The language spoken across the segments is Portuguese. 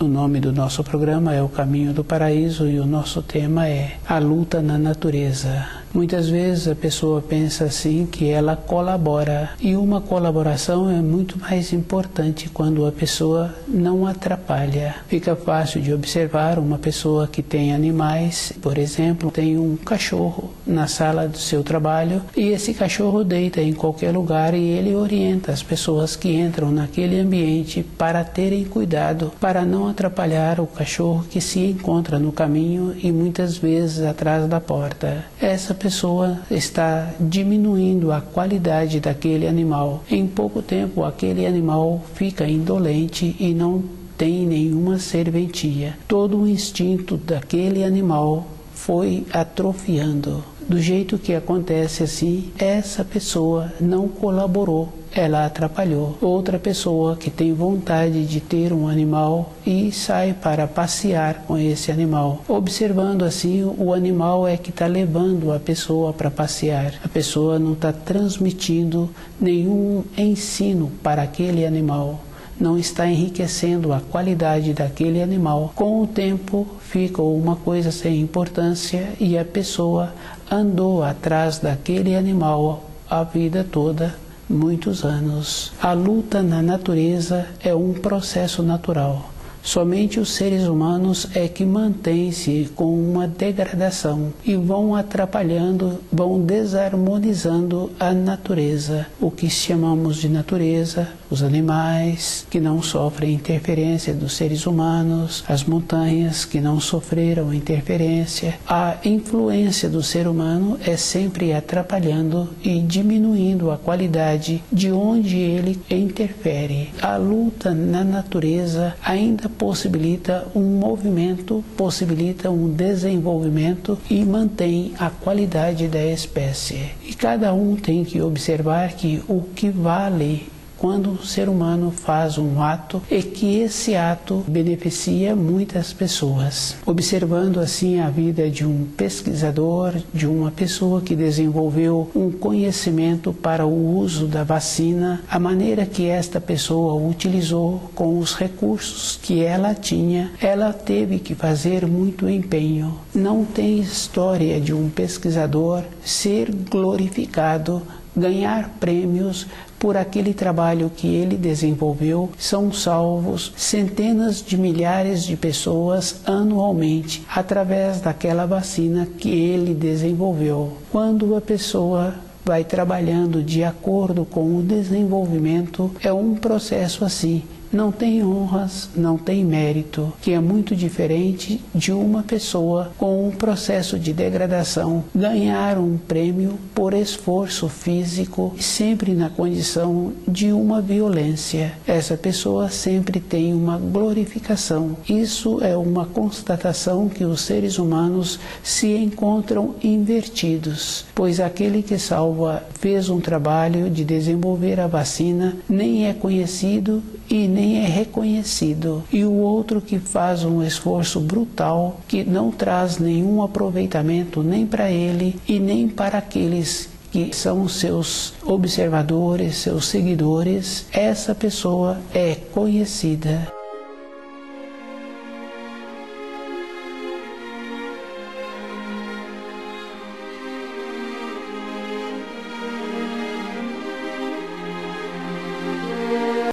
O nome do nosso programa é O Caminho do Paraíso e o nosso tema é a luta na natureza. Muitas vezes a pessoa pensa assim que ela colabora, e uma colaboração é muito mais importante quando a pessoa não atrapalha. Fica fácil de observar uma pessoa que tem animais, por exemplo, tem um cachorro na sala do seu trabalho e esse cachorro deita em qualquer lugar e ele orienta as pessoas que entram naquele ambiente para terem cuidado, para não atrapalhar o cachorro que se encontra no caminho e muitas vezes atrás da porta. Essa pessoa está diminuindo a qualidade daquele animal. Em pouco tempo, aquele animal fica indolente e não tem nenhuma serventia. Todo o instinto daquele animal foi atrofiando. Do jeito que acontece assim, essa pessoa não colaborou, ela atrapalhou. Outra pessoa que tem vontade de ter um animal e sai para passear com esse animal. Observando assim, o animal é que está levando a pessoa para passear. A pessoa não está transmitindo nenhum ensino para aquele animal. Não está enriquecendo a qualidade daquele animal. Com o tempo, fica uma coisa sem importância e a pessoa andou atrás daquele animal a vida toda, muitos anos. A luta na natureza é um processo natural. Somente os seres humanos é que mantêm-se com uma degradação e vão atrapalhando, vão desarmonizando a natureza. O que chamamos de natureza, os animais que não sofrem interferência dos seres humanos, as montanhas que não sofreram interferência. A influência do ser humano é sempre atrapalhando e diminuindo a qualidade de onde ele interfere. A luta na natureza ainda possibilita um movimento, possibilita um desenvolvimento e mantém a qualidade da espécie. E cada um tem que observar que o que vale quando o ser humano faz um ato é que esse ato beneficia muitas pessoas. Observando assim a vida de um pesquisador, de uma pessoa que desenvolveu um conhecimento para o uso da vacina, a maneira que esta pessoa utilizou com os recursos que ela tinha, ela teve que fazer muito empenho. Não tem história de um pesquisador ser glorificado, ganhar prêmios por aquele trabalho que ele desenvolveu. São salvos centenas de milhares de pessoas anualmente através daquela vacina que ele desenvolveu. Quando a pessoa vai trabalhando de acordo com o desenvolvimento, é um processo assim. Não tem honras, não tem mérito, que é muito diferente de uma pessoa com um processo de degradação ganhar um prêmio por esforço físico, sempre na condição de uma violência. Essa pessoa sempre tem uma glorificação. Isso é uma constatação que os seres humanos se encontram invertidos, pois aquele que salva fez um trabalho de desenvolver a vacina, nem é conhecido e nem é reconhecido. E o outro que faz um esforço brutal, que não traz nenhum aproveitamento nem para ele e nem para aqueles que são seus observadores, seus seguidores, essa pessoa é conhecida.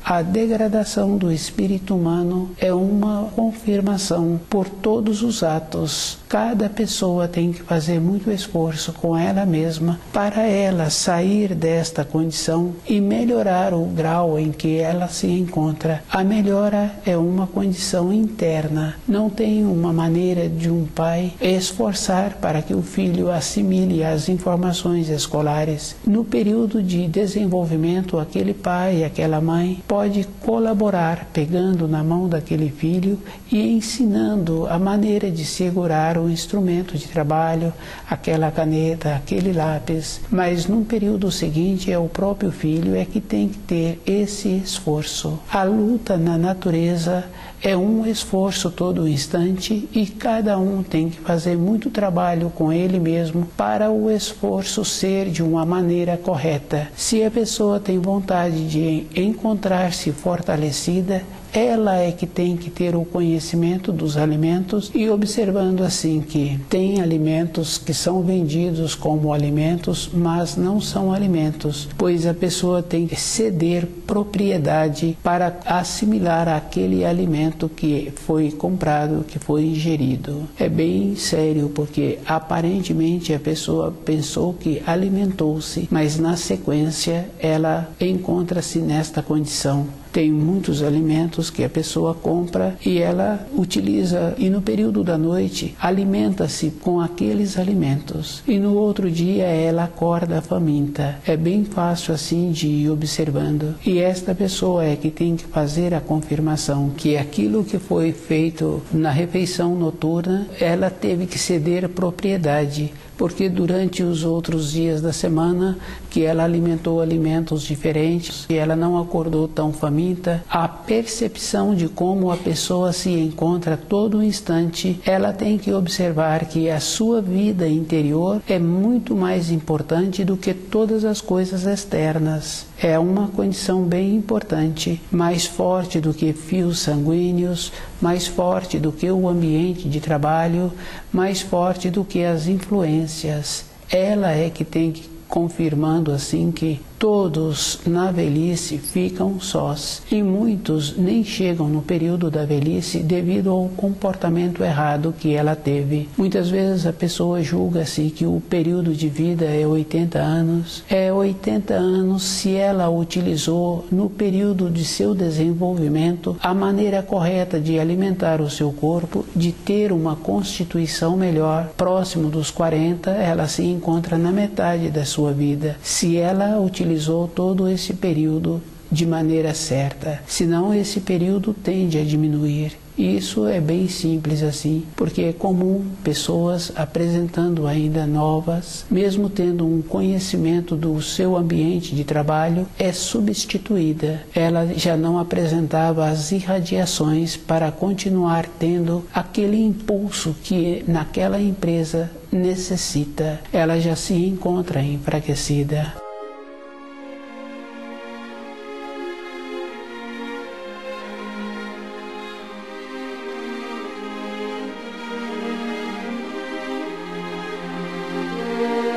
A degradação do espírito humano é uma confirmação por todos os atos. Cada pessoa tem que fazer muito esforço com ela mesma para ela sair desta condição e melhorar o grau em que ela se encontra. A melhora é uma condição interna. Não tem uma maneira de um pai esforçar para que o filho assimile as informações escolares. No período de desenvolvimento, aquele pai e aquela mãe pode colaborar pegando na mão daquele filho e ensinando a maneira de segurar o instrumento de trabalho, aquela caneta, aquele lápis, mas no período seguinte é o próprio filho que tem que ter esse esforço. A luta na natureza é um esforço todo instante e cada um tem que fazer muito trabalho com ele mesmo para o esforço ser de uma maneira correta. Se a pessoa tem vontade de encontrar-se fortalecida, ela é que tem que ter o conhecimento dos alimentos e observando assim que tem alimentos que são vendidos como alimentos, mas não são alimentos, pois a pessoa tem que ceder propriedade para assimilar aquele alimento que foi comprado, que foi ingerido. É bem sério porque aparentemente a pessoa pensou que alimentou-se, mas na sequência ela encontra-se nesta condição. Tem muitos alimentos que a pessoa compra e ela utiliza e no período da noite alimenta-se com aqueles alimentos e no outro dia ela acorda faminta. É bem fácil assim de ir observando e esta pessoa é que tem que fazer a confirmação que aquilo que foi feito na refeição noturna ela teve que ceder propriedade, porque durante os outros dias da semana que ela alimentou alimentos diferentes e ela não acordou tão faminta, a percepção de como a pessoa se encontra a todo instante, ela tem que observar que a sua vida interior é muito mais importante do que todas as coisas externas. É uma condição bem importante, mais forte do que fios sanguíneos, mais forte do que o ambiente de trabalho, mais forte do que as influências. Ela é que tem que confirmando assim que todos na velhice ficam sós e muitos nem chegam no período da velhice devido ao comportamento errado que ela teve. Muitas vezes a pessoa julga-se que o período de vida é 80 anos. É 80 anos se ela utilizou no período de seu desenvolvimento a maneira correta de alimentar o seu corpo, de ter uma constituição melhor. Próximo dos 40, ela se encontra na metade da sua vida. Se ela utilizou todo esse período de maneira certa, senão esse período tende a diminuir. Isso é bem simples assim, porque é comum pessoas apresentando ainda novas, mesmo tendo um conhecimento do seu ambiente de trabalho, é substituída. Ela já não apresentava as irradiações para continuar tendo aquele impulso que naquela empresa necessita. Ela já se encontra enfraquecida.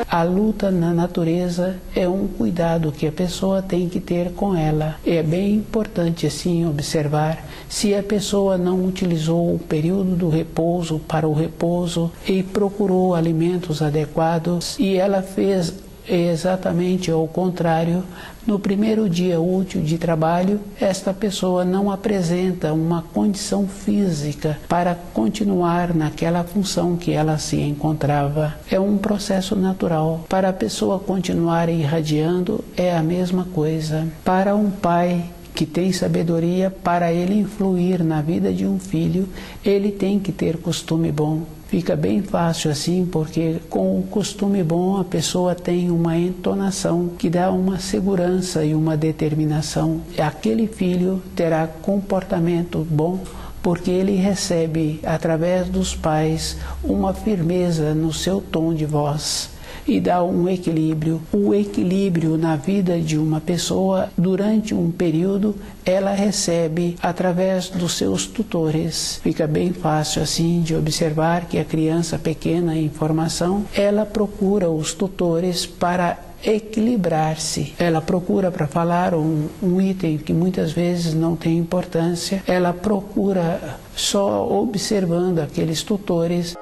A luta na natureza é um cuidado que a pessoa tem que ter com ela. É bem importante assim observar se a pessoa não utilizou o período do repouso para o repouso e procurou alimentos adequados e ela fez exatamente ao contrário. No primeiro dia útil de trabalho, esta pessoa não apresenta uma condição física para continuar naquela função que ela se encontrava. É um processo natural. Para a pessoa continuar irradiando, é a mesma coisa. Para um pai que tem sabedoria, para ele influir na vida de um filho, ele tem que ter costume bom. Fica bem fácil assim, porque com o costume bom a pessoa tem uma entonação que dá uma segurança e uma determinação. Aquele filho terá comportamento bom, porque ele recebe, através dos pais, uma firmeza no seu tom de voz e dá um equilíbrio. O equilíbrio na vida de uma pessoa, durante um período, ela recebe através dos seus tutores. Fica bem fácil assim de observar que a criança pequena em formação, ela procura os tutores para equilibrar-se. Ela procura para falar um item que muitas vezes não tem importância. Ela procura só observando aqueles tutores.